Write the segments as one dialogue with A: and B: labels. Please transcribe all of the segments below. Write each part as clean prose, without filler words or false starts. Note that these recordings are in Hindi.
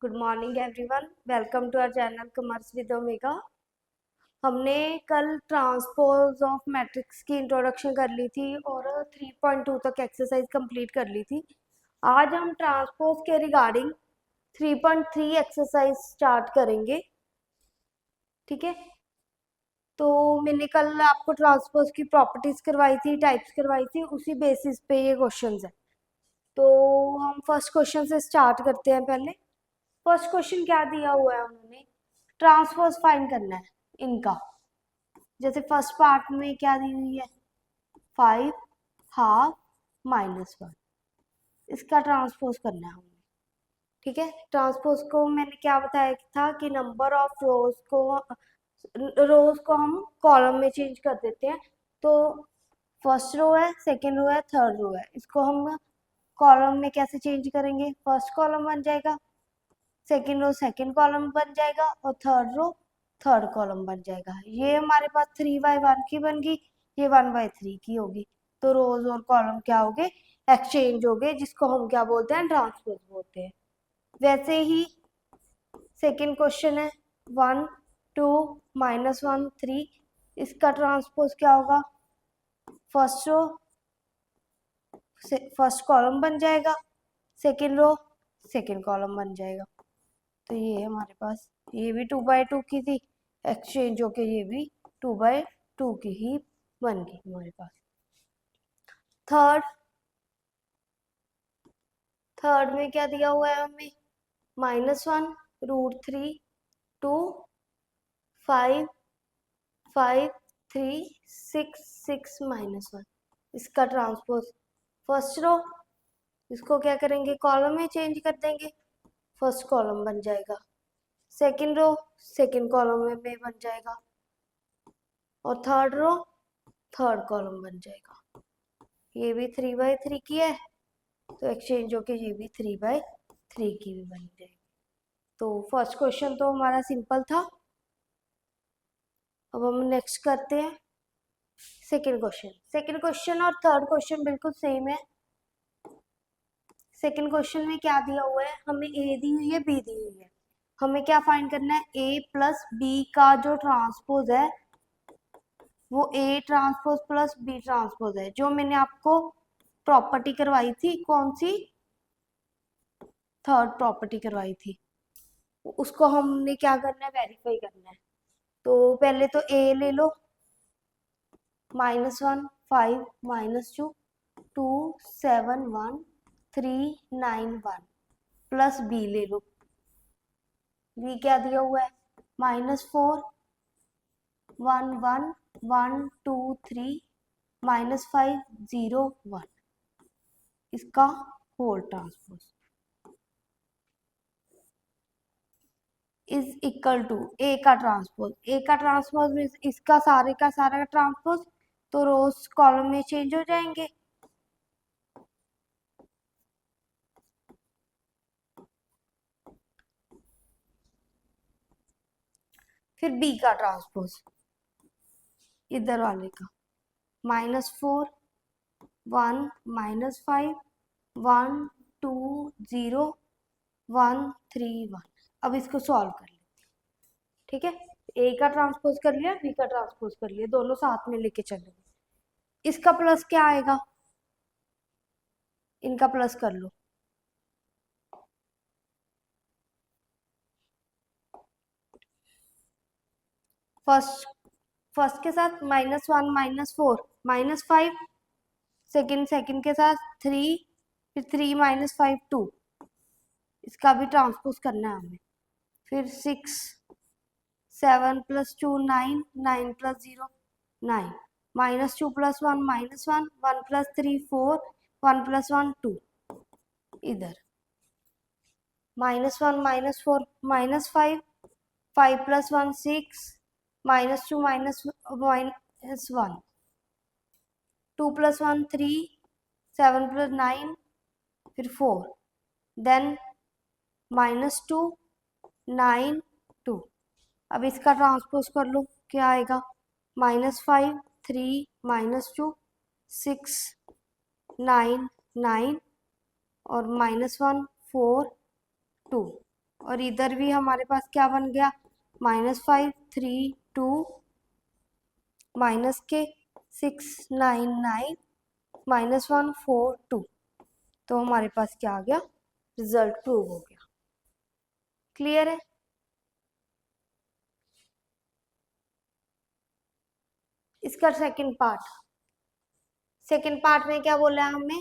A: Good morning everyone, welcome to our channel commerce with Omega. हमने कल ट्रांसपोज ऑफ मैट्रिक्स की इंट्रोडक्शन कर ली थी और 3.2 तक एक्सरसाइज कंप्लीट कर ली थी। आज हम ट्रांसपोज के रिगार्डिंग 3.3 एक्सरसाइज स्टार्ट करेंगे। ठीक है, तो मैंने कल आपको ट्रांसपोज की प्रॉपर्टीज करवाई थी, टाइप्स करवाई थी, उसी बेसिस पे ये क्वेश्चंस है। तो हम फर्स्ट क्वेश्चन से स्टार्ट करते हैं। पहले फर्स्ट क्वेश्चन क्या दिया हुआ है, उन्होंने ट्रांसपोज फाइंड करना है इनका। जैसे फर्स्ट पार्ट में क्या दी हुई है, 5 हाफ -1, इसका ट्रांसपोज करना है हमें। ठीक है, ट्रांसपोज को मैंने क्या बताया था कि नंबर ऑफ रोज को हम कॉलम में चेंज कर देते हैं। तो फर्स्ट रो है, सेकेंड रो है, थर्ड रो है, इसको हम कॉलम में कैसे चेंज करेंगे? फर्स्ट कॉलम बन जाएगा, सेकेंड रो सेकेंड कॉलम बन जाएगा और थर्ड रो थर्ड कॉलम बन जाएगा। ये हमारे पास 3/1 की बन गई, ये 1/3 की होगी। तो रोज और कॉलम क्या हो गए? एक्सचेंज हो गए, जिसको हम क्या बोलते हैं? ट्रांसपोज बोलते हैं। वैसे ही सेकेंड क्वेश्चन है 1 2 -1 3, इसका ट्रांसपोज क्या होगा? फर्स्ट रो फर्स्ट कॉलम बन जाएगा, सेकेंड रो सेकेंड कॉलम बन जाएगा। तो ये हमारे पास ये भी 2/2 की थी, एक्सचेंज होके ये भी 2/2 की ही बन गई हमारे पास। थर्ड में क्या दिया हुआ है हमें? -1 √3 2 5 5 3 6 6 -1, इसका ट्रांसपोज फर्स्ट रो, इसको क्या करेंगे? कॉलम में चेंज कर देंगे, फर्स्ट कॉलम बन जाएगा, सेकेंड रो सेकेंड कॉलम में बन जाएगा और थर्ड रो थर्ड कॉलम बन जाएगा। ये भी 3/3 की है, तो एक्सचेंज होके ये भी 3/3 की भी बन जाएगी। तो फर्स्ट क्वेश्चन तो हमारा सिंपल था। अब हम नेक्स्ट करते हैं सेकेंड क्वेश्चन। सेकेंड क्वेश्चन और थर्ड क्वेश्चन बिल्कुल सेम है। सेकेंड क्वेश्चन में क्या दिया हुआ है? हमें ए दी हुई है, बी दी हुई है। हमें क्या फाइंड करना है? ए प्लस बी का जो ट्रांसपोज है वो A transpose plus B transpose है। जो मैंने आपको प्रॉपर्टी करवाई थी, कौन सी? थर्ड प्रॉपर्टी करवाई थी, उसको हमने क्या करना है? वेरीफाई करना है। तो पहले तो ए ले लो, -1 5 -2 2 7 1 3 9 1 प्लस बी ले लो। बी क्या दिया हुआ है? -4 1 1 1 2 3 -5 0 1, इसका whole transpose is equal to A का ट्रांसपोज। ए का ट्रांसपोज मीन्स इसका सारे का सारा ट्रांसपोज, तो रोज कॉलम में चेंज हो जाएंगे। फिर बी का ट्रांसपोज इधर वाले का, -4 1 -5 1 2 0 1 3 1। अब इसको सॉल्व कर लेते हैं। ठीक है, ए का ट्रांसपोज कर लिया, बी का ट्रांसपोज कर लिया, दोनों साथ में लेके चलेंगे। इसका प्लस क्या आएगा? इनका प्लस कर लो। फर्स्ट के साथ -1 -4 -5, सेकंड के साथ 3, फिर 3 -5 2, इसका भी ट्रांसपोज करना है हमें। फिर 6 7 + 2 9 9 + 0 9 -2 + 1 -1 1 + 3 4 1 + 1 2, इधर -1 -4 -5 5 + 1 6 -2 -1 2 + 1 3 7 + 9 फिर 4, देन -2 9 2। अब इसका ट्रांसपोज कर लो, क्या आएगा? -5 3 -2 6 9 9 और -1 4 2, और इधर भी हमारे पास क्या बन गया, -5 3 2 माइनस के 6 9 9 -1 4 2। तो हमारे पास क्या आ गया, रिजल्ट प्रूव हो गया। क्लियर है। इसका सेकंड पार्ट में क्या बोला है हमने,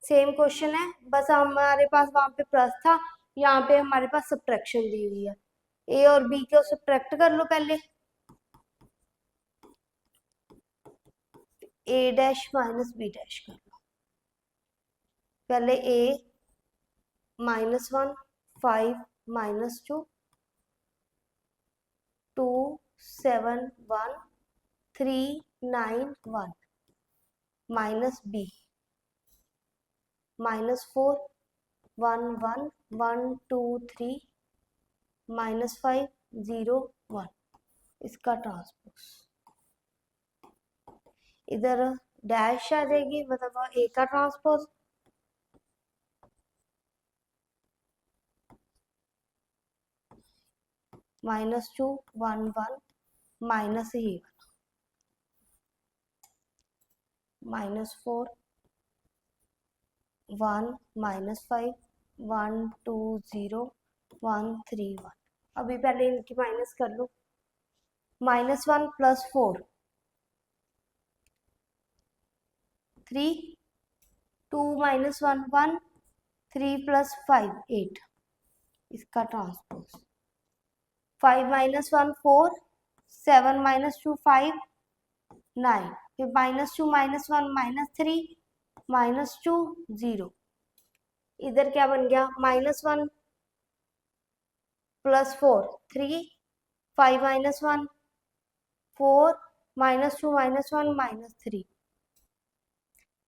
A: सेम क्वेश्चन है, बस हमारे पास वहां पे प्लस था, यहाँ पे हमारे पास सब्ट्रैक्शन दी हुई है। ए और बी को सब्ट्रैक्ट कर लो पहले, ए डैश माइनस बी डैश कर लो। पहले ए -1 5 -2 2 7 1 3 9 1 माइनस बी -4 1 1 1 2 3 -5 0 1। इसका ट्रांसपोज इधर डैश आ जाएगी, मतलब ए का ट्रांसपोज -2 1 1 माइनस ही -4 1 -5 1 2 0 1 3 1। अभी पहले इनकी माइनस कर लो, -1 + 4 3 2 -1 1 3 + 5 8। इसका ट्रांसपोज 5 -1 4 7 -2 5 9, फिर -2 -1 -3 -2 0। इधर क्या बन गया, -1 + 4 3 5 -1 4 -2 -1 -3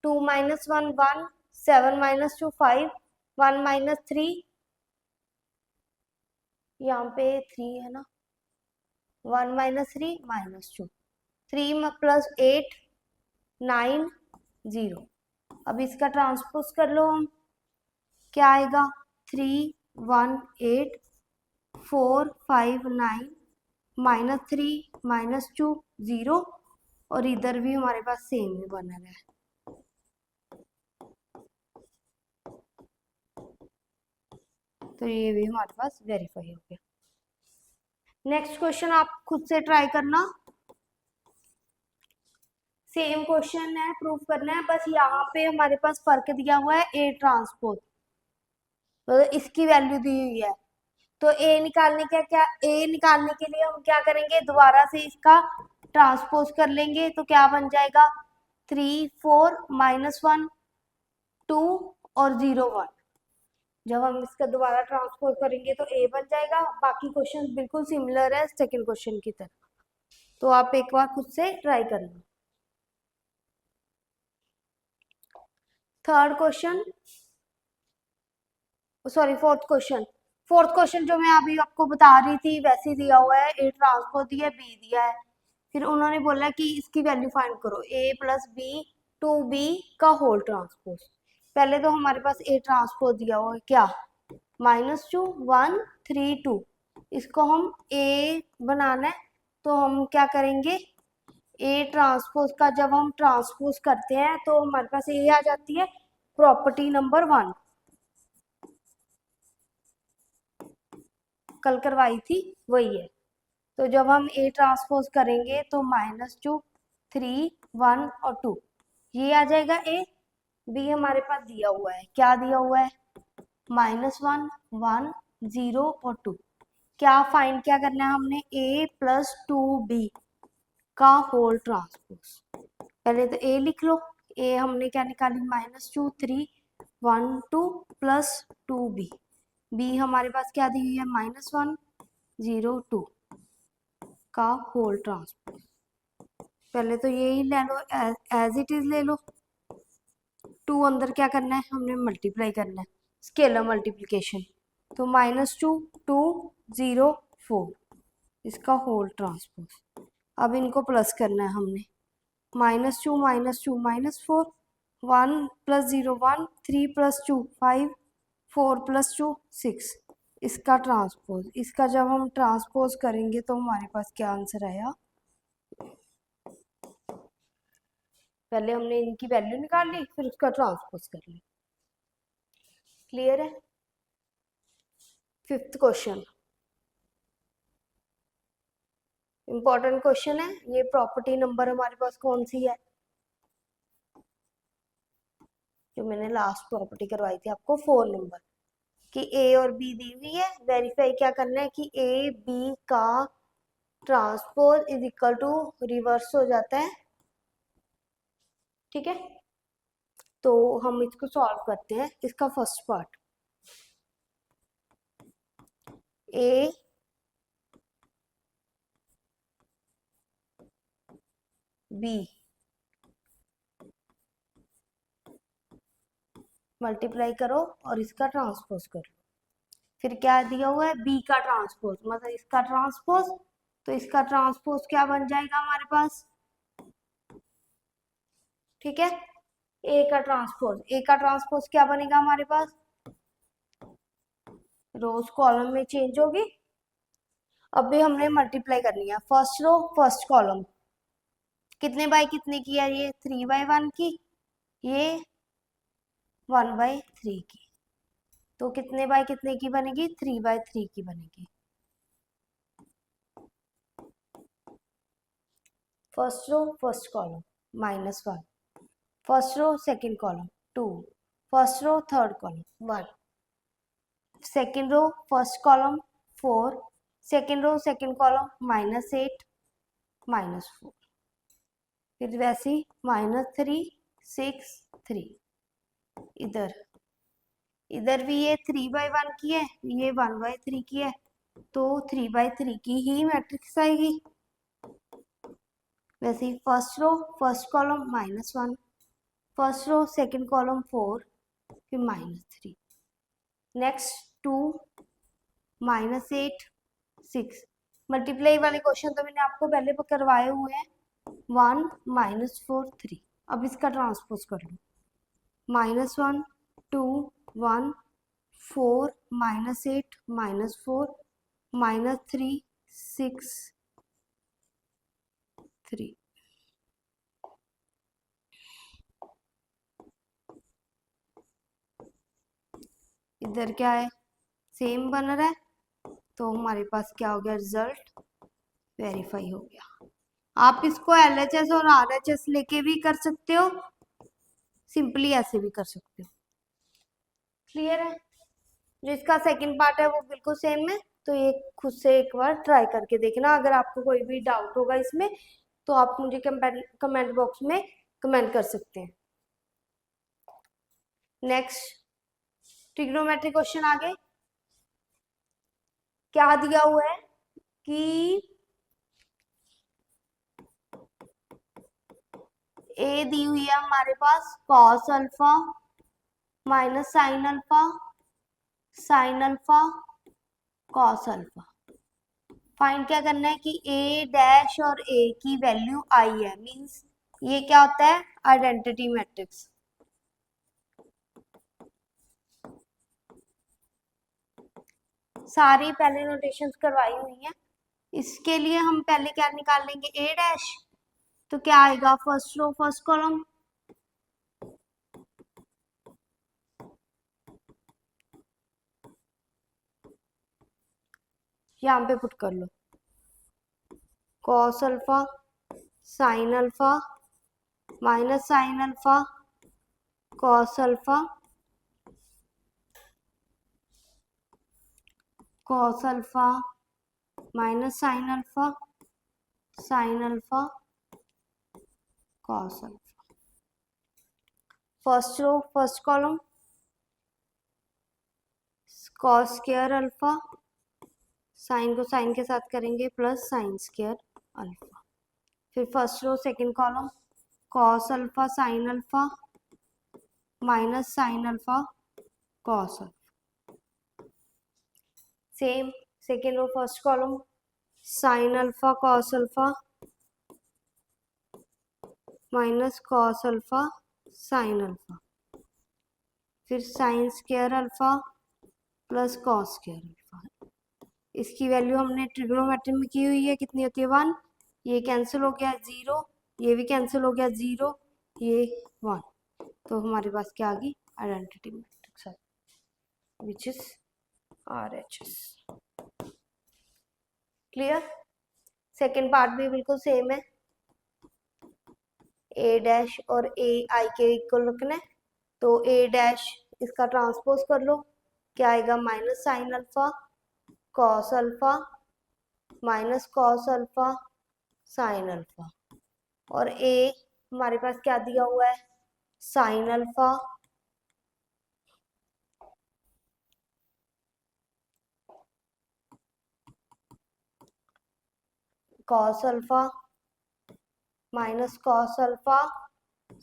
A: 2 -1 1 7 -2 5 1 -3, यहाँ पे 3 है ना, 1 -3 -2 3 + 8 9 0। अब इसका ट्रांसपोज कर लो हम, क्या आएगा 3 1 8 4 5 9 -3 -2 0। और इधर भी हमारे पास सेम ही बना है, तो ये भी हमारे पास वेरीफाई हो गया। नेक्स्ट क्वेश्चन आप खुद से ट्राई करना, सेम क्वेश्चन है, प्रूव करना है, बस यहाँ पे हमारे पास फर्क दिया हुआ है ए ट्रांसपोज, तो इसकी वैल्यू दी हुई है। तो ए निकालने के लिए हम क्या करेंगे, दोबारा से इसका ट्रांसपोज कर लेंगे, तो क्या बन जाएगा 3 4 -1 2 और 0 1। जब हम इसका दोबारा ट्रांसपोज करेंगे तो ए बन जाएगा। बाकी क्वेश्चन बिल्कुल सिमिलर है सेकंड क्वेश्चन की तरह, तो आप एक बार खुद से ट्राई करना। Third question, sorry fourth question जो मैं अभी आपको बता रही थी वैसे दिया हुआ है, ए ट्रांसपोज दिया है, बी दिया है, फिर उन्होंने बोला कि इसकी वैल्यू फाइंड करो, ए + बी 2b का होल ट्रांसपोज। पहले तो हमारे पास ए ट्रांसपोज दिया हुआ है क्या, -2 1 3 2। इसको हम ए बनाना है, तो हम क्या करेंगे, ए ट्रांसपोज का जब हम ट्रांसपोज करते हैं तो हमारे पास ये आ जाती है प्रॉपर्टी नंबर 1, कल करवाई थी वही है। तो जब हम ए ट्रांसपोज करेंगे तो -2 3 1 और 2 ये आ जाएगा ए। बी हमारे पास दिया हुआ है, क्या दिया हुआ है, -1 1 0 और 2। क्या फाइंड क्या करना है हमने, a + 2b का होल ट्रांसपोज। पहले तो ए लिख लो, ए हमने क्या निकाली, -2 3 1 2 + 2b। बी हमारे पास क्या दी हुई है, -1 0 2 का होल ट्रांसपोज। पहले तो यही ले लो, एज इट इज ले लो। 2 अंदर क्या करना है, हमने मल्टीप्लाई करना है, स्केलर मल्टीप्लिकेशन। तो -2 2 0 4 इसका होल ट्रांसपोज। अब इनको प्लस करना है हमने, -2 -2 -4 1 + 0 1 3 + 2 5 4 + 2 6। इसका ट्रांसपोज, इसका जब हम ट्रांसपोज करेंगे तो हमारे पास क्या आंसर आया। पहले हमने इनकी वैल्यू निकाल ली, फिर उसका ट्रांसपोज कर लिया। क्लियर है। फिफ्थ क्वेश्चन इंपॉर्टेंट क्वेश्चन है ये। प्रॉपर्टी नंबर हमारे पास कौन सी है, जो मैंने लास्ट प्रॉपर्टी करवाई थी आपको, 4 नंबर, कि ए और बी दी हुई है, वेरीफाई क्या करना है कि ए बी का transpose is equal to reverse हो जाता है। ठीक है, तो हम इसको सॉल्व करते हैं। इसका first part, A B multiply करो और इसका ट्रांसपोज करो। फिर क्या दिया हुआ है, बी का ट्रांसपोज, मतलब इसका ट्रांसपोज, तो इसका ट्रांसपोज क्या बन जाएगा हमारे पास। ठीक है, ए का ट्रांसपोज, ए का ट्रांसपोज क्या बनेगा हमारे पास, रोज कॉलम में चेंज होगी। अब भी हमने मल्टीप्लाई करनी है, फर्स्ट रो फर्स्ट कॉलम, कितने बाय कितने की है ये, 3/1 की, ये 1/3 की, तो कितने बाय कितने की बनेगी, 3/3 की बनेगी। First row first column -1, first row second column 2, first row third column 1, second row first column 4, second row second column -8 -4, फिर वैसे ही -3 6 3, इधर इधर भी ये 3/1 की है, ये 1/3 की है, तो 3/3 की ही मैट्रिक्स आएगी। वैसे ही first row first column -1, first row second column 4, फिर -3, नेक्स्ट 2 -8 6। मल्टीप्लाई वाले क्वेश्चन तो मैंने आपको पहले करवाए हुए हैं, 1 -4 3। अब इसका ट्रांसपोज कर लो, -1 2 1 4 -8 -4 -3 6 3। इधर क्या है, सेम बन रहा है, तो हमारे पास क्या हो गया, रिजल्ट वेरीफाई हो गया। आप इसको LHS और RHS लेके भी कर सकते हो, सिंपली ऐसे भी कर सकते हो। क्लियर है। जो इसका सेकंड पार्ट है वो बिल्कुल सेम है, तो ये खुद से एक बार ट्राई करके देखना। अगर आपको कोई भी डाउट होगा इसमें तो आप मुझे कमेंट बॉक्स में कमेंट कर सकते हैं। नेक्स्ट ट्रिग्नोमेट्री क्वेश्चन आगे क्या दिया हुआ है कि ए दी हुई है हमारे पास cos alpha minus sine alpha sine alpha cos alpha. Find क्या करना है कि ए डैश और ए की वैल्यू आई है, मींस ये क्या होता है, आइडेंटिटी मैट्रिक्स। सारी पहले नोटेशंस करवाई हुई है। इसके लिए हम पहले क्या निकाल लेंगे, ए डैश, तो क्या आएगा, फर्स्ट रो फर्स्ट कॉलम, यहाँ पे पुट कर लो, cos alpha sine alpha minus sine alpha cos alpha cos alpha minus sine alpha sine alpha cos alpha. First row first column cos square alpha, sine को साइन के साथ करेंगे प्लस साइन स्क्वायर अल्फा, फिर first row second column cos alpha sine alpha minus sine alpha cos alpha, same second row first column sine alpha cos alpha minus cos alpha sine alpha, फिर sign square alpha plus cos square alpha, इसकी वैल्यू हमने ट्रिग्नोमेट्री में की हुई है, कितनी होती है 1, ये कैंसिल हो गया 0, ये भी कैंसिल हो गया 0, ये 1, तो हमारे पास क्या आ गई identity matrix which is RHS। Clear. Second part भी बिल्कुल सेम है, ए डैश और ए आई के इक्वल रखना है, तो ए डैश इसका ट्रांसपोज कर लो, क्या आएगा minus sine alpha cos alpha minus cos alpha sine alpha, और ए हमारे पास क्या दिया हुआ है sign alpha cos alpha minus cos alpha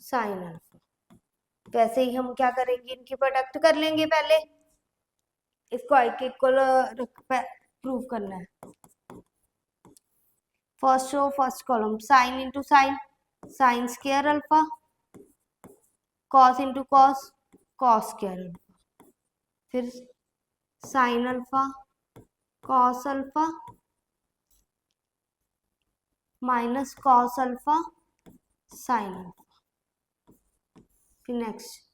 A: sine alpha. वैसे ही हम क्या करेंगे, इनकी प्रोडक्ट कर लेंगे, पहले इसको आई के इक्वल प्रूव करना है। First row first column sine into sine, sine square alpha, cos into cos, cos square alpha, फिर sine alpha cos alpha minus cos alpha sine alpha, फिर next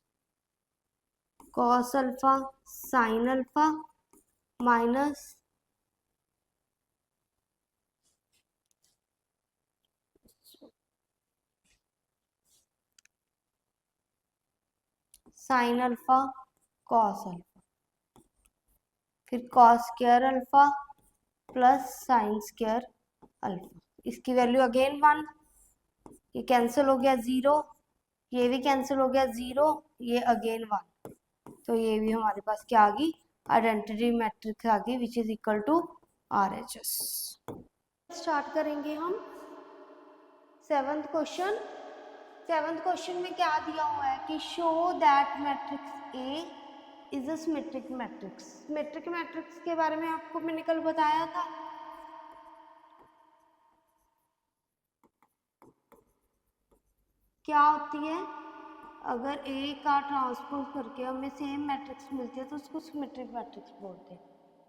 A: cos alpha sine alpha minus sine alpha cos alpha, फिर cos square alpha plus sine square alpha, इसकी वैल्यू अगेन 1, ये कैंसिल हो गया 0, ये भी कैंसिल हो गया 0, ये अगेन 1, तो ये भी हमारे पास क्या आ गई आइडेंटिटी मैट्रिक्स आ गई which is equal to RHS। Start करेंगे हम सेवंथ क्वेश्चन। सेवंथ क्वेश्चन में क्या दिया हुआ है कि show that matrix A is a symmetric matrix. Symmetric matrix के बारे में आपको मैंने कल बताया था, क्या होती है अगर ए का ट्रांसपोज करके हमें सेम मैट्रिक्स मिलती है तो उसको सिमेट्रिक मैट्रिक्स बोलते हैं।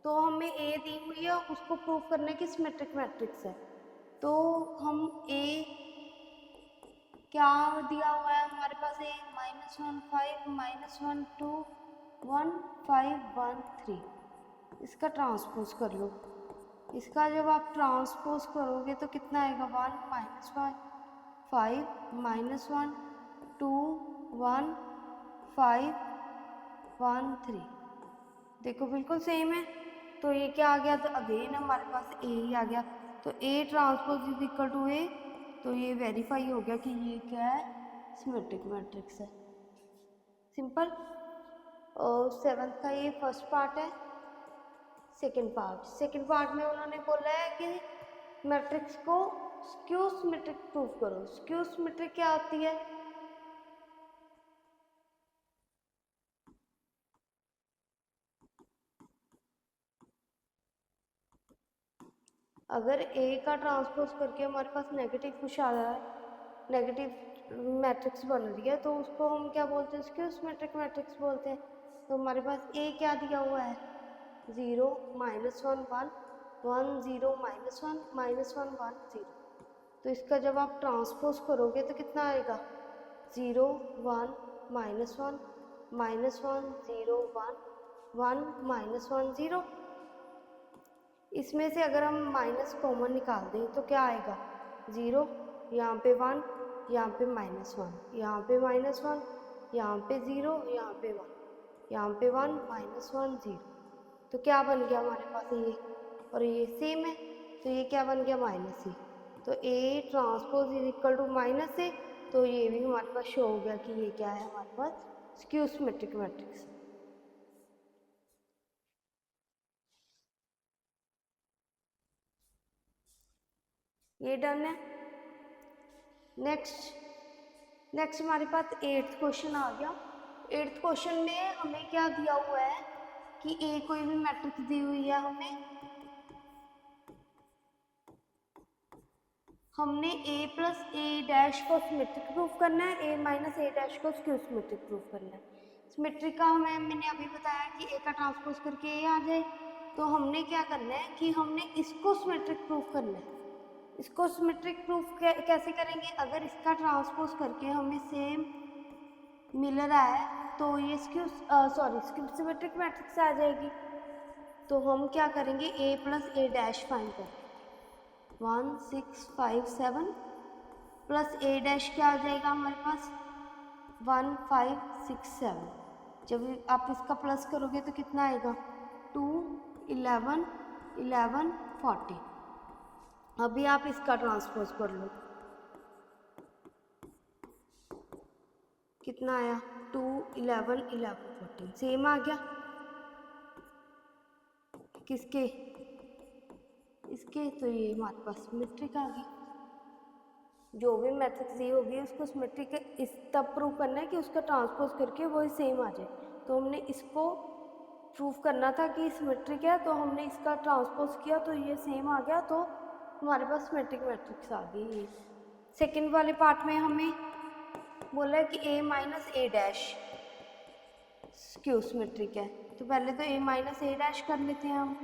A: तो हमें ए दी हुई है, उसको प्रूव करने की सिमेट्रिक मैट्रिक्स है, तो हम ए क्या दिया हुआ है हमारे पास ए -1 5 -1 2 1 5 1 3, इसका ट्रांसपोज कर लो। इसका जब आप ट्रांसपोज करोगे तो कितना आएगा 1 -1 5 -1 2 1 5 1 3, देखो बिल्कुल सेम है, तो ये क्या आ गया, तो अगेन हमारे पास ए ही आ गया, तो A transpose is equal to A, तो ये वेरीफाई हो गया कि ये क्या है सिमेट्रिक मैट्रिक्स है। सिंपल। और सेवंथ का ये फर्स्ट पार्ट है। सेकंड पार्ट में उन्होंने बोला है कि मैट्रिक्स को स्क्यू सिमेट्रिक प्रूव करो। स्क्यू सिमेट्रिक क्या होती है, अगर ए का ट्रांसपोज करके हमारे पास नेगेटिव कुछ आ रहा है, नेगेटिव मैट्रिक्स बन रही है, तो उसको हम क्या बोलते हैं स्क्यू सिमेट्रिक मैट्रिक्स बोलते हैं। तो हमारे पास ए क्या दिया हुआ है 0 -1 1 1 0 -1 -1 1 0, तो इसका जब आप ट्रांसपोज करोगे तो कितना आएगा 0 1 -1 -1 0 1 1 -1 0। इसमें से अगर हम माइनस कॉमन निकाल दें तो क्या आएगा 0, यहाँ पे 1, यहाँ पे -1, यहाँ पे -1, यहाँ पे 0, यहाँ पे 1, यहाँ पे 1 -1 0, तो क्या बन गया हमारे पास ये, और ये सेम है, तो ये क्या बन गया -a, तो A transpose is equal to -a, तो ये भी हमारे पास शो हो गया कि ये क्या है हमारे पास स्क्यू सिमेट्रिक मैट्रिक्स। ये डन है। नेक्स्ट हमारे पास 8th क्वेश्चन आ गया। 8th क्वेश्चन में हमें क्या दिया हुआ है कि ए कोई भी मैट्रिक्स दी हुई है, हमने a प्लस ए डैश को सिमेट्रिक प्रूफ करना है, a माइनस ए डैश को स्क्यू सिमेट्रिक प्रूफ करना है। सिमेट्रिक का मैंने अभी बताया कि a का ट्रांसपोज करके a आ जाए, तो हमने क्या करना है कि हमने इसको सिमेट्रिक प्रूफ करना है। इसको सिमेट्रिक प्रूफ कैसे करेंगे? अगर इसका ट्रांसपोज करके हमें सेम मिल रहा है तो ये स्क्यू सिमेट्रिक मैट्रिक्स आ जाएगी। तो हम क्या करेंगे, a plus A dash find करेंगे। 1 6 5 7 प्लस ए डैश क्या आ जाएगा हमारे पास 1 5 6 7। जब आप इसका प्लस करोगे तो कितना आएगा 2 11 11 40। अभी आप इसका ट्रांसपोज कर लो, कितना आया 2 11 11 14 सेम आ गया। किसके? इसके। तो ये हमारे पास सिमेट्रिक आ गई। जो भी मैट्रिक्स दी होगी उसको सिमेट्रिक इस तब प्रूव करना है कि उसका ट्रांसपोज करके वही सेम आ जाए। तो हमने इसको प्रूफ करना था कि सिमेट्रिक है, तो हमने इसका ट्रांसपोज किया तो ये सेम आ गया, तो हमारे पास सिमेट्रिक मैट्रिक्स आ गई। सेकंड वाले पार्ट में हमें बोला है कि a minus A dash skew symmetric है। तो पहले तो a माइनस ए डैश कर लेते हैं हम।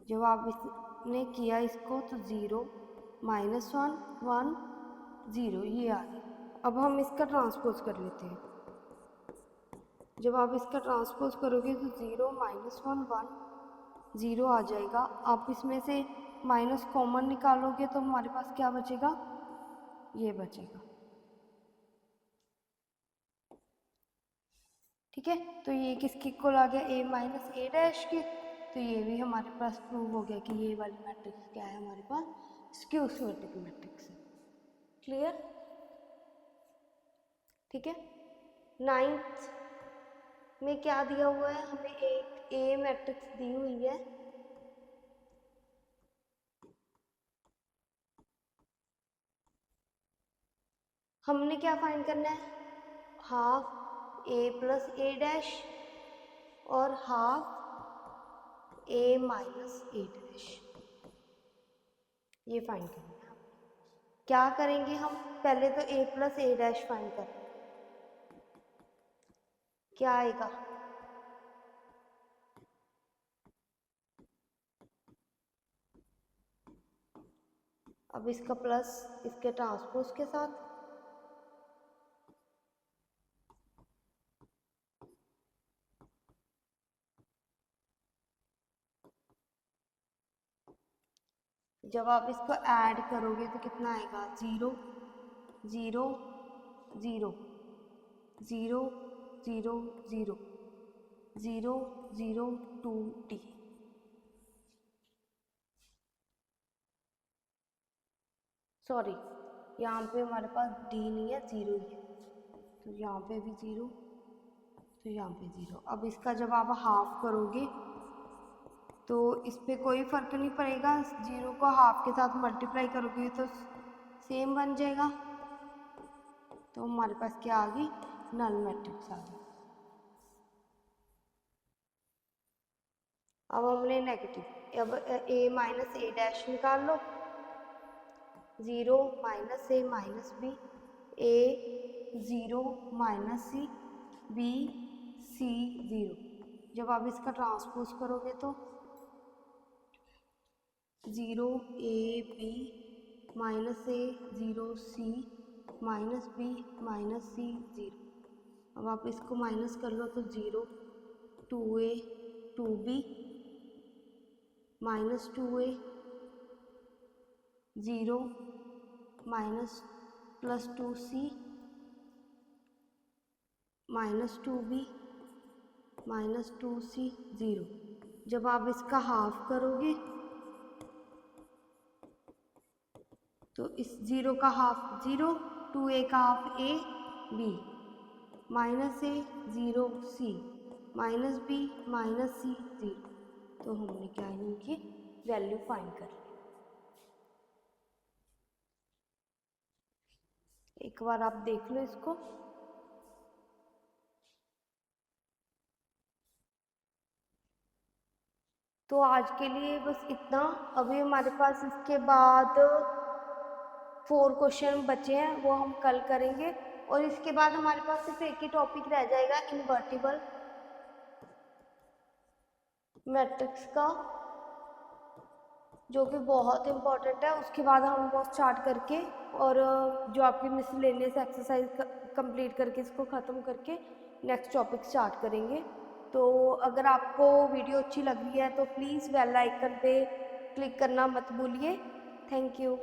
A: जब आप इसने किया इसको तो 0 -1 1 0 ये आ गया। अब हम इसका ट्रांसपोज कर लेते हैं। जब आप इसका ट्रांसपोज करोगे तो 0 -1 1 0 आ जाएगा। आप इसमें से माइनस कॉमन निकालोगे तो हमारे पास क्या बचेगा, ये बचेगा। ठीक है, तो ये किसके इक्वल आ गया a माइनस ए डैश के। तो ये भी हमारे पास प्रूव हो गया कि ये वाली मैट्रिक्स क्या है हमारे पास स्क्यू सिमेट्रिक मैट्रिक्स है। क्लियर? ठीक है, 9th में क्या दिया हुआ है हमें, एक ए मैट्रिक्स दी हुई है। हमने क्या फाइंड करना है, हाफ ए प्लस ए डैश और half A minus A dash, ये फाइंड करना है। क्या करेंगे हम, पहले तो a plus A dash find कर, क्या आएगा अब इसका प्लस इसके ट्रांसपोज के साथ, जब आप इसको ऐड करोगे तो कितना आएगा 0 0 0 0 0 0 0 0 2 t। सॉरी, यहाँ पे हमारे पास d नहीं है, 0 ही है, तो यहाँ पे भी 0, तो यहाँ पे 0। अब इसका जब आप हाफ करोगे तो इस पे कोई फ़र्क नहीं पड़ेगा, 0 को हाफ के साथ मल्टीप्लाई करोगे तो सेम बन जाएगा। तो हमारे पास क्या आ गई, नल मैट्रिक्स आ गई। अब हमने नेगेटिव, अब a माइनस ए डैश निकाल लो, 0 minus A minus B, a 0 minus C, b c 0। जब आप इसका ट्रांसपोज करोगे तो 0 a b minus A 0 c minus B minus C 0। अब आप इसको माइनस कर लो तो 0 2a 2b minus 2a 0 minus plus 2c minus 2b minus 2c 0। जब आप इसका हाफ करोगे तो इस 0 का हाफ 0, 2a का half a b minus A 0 c minus b minus c 0। तो हमने क्या इनकी वैल्यू फाइंड कर ली। एक बार आप देख लो इसको। तो आज के लिए बस इतना। अभी हमारे पास इसके बाद 4 क्वेश्चन बचे हैं, वो हम कल करेंगे। और इसके बाद हमारे पास सिर्फ एक ही टॉपिक रह जाएगा इन्वर्टिबल मैट्रिक्स का, जो कि बहुत इंपॉर्टेंट है। उसके बाद हम वो स्टार्ट करके और जो आपकी मिसलेनियस एक्सरसाइज कंप्लीट करके इसको ख़त्म करके नेक्स्ट टॉपिक स्टार्ट करेंगे। तो अगर आपको वीडियो अच्छी लग रही है तो प्लीज़ बेल आइकन पे क्लिक करना मत भूलिए। Thank you.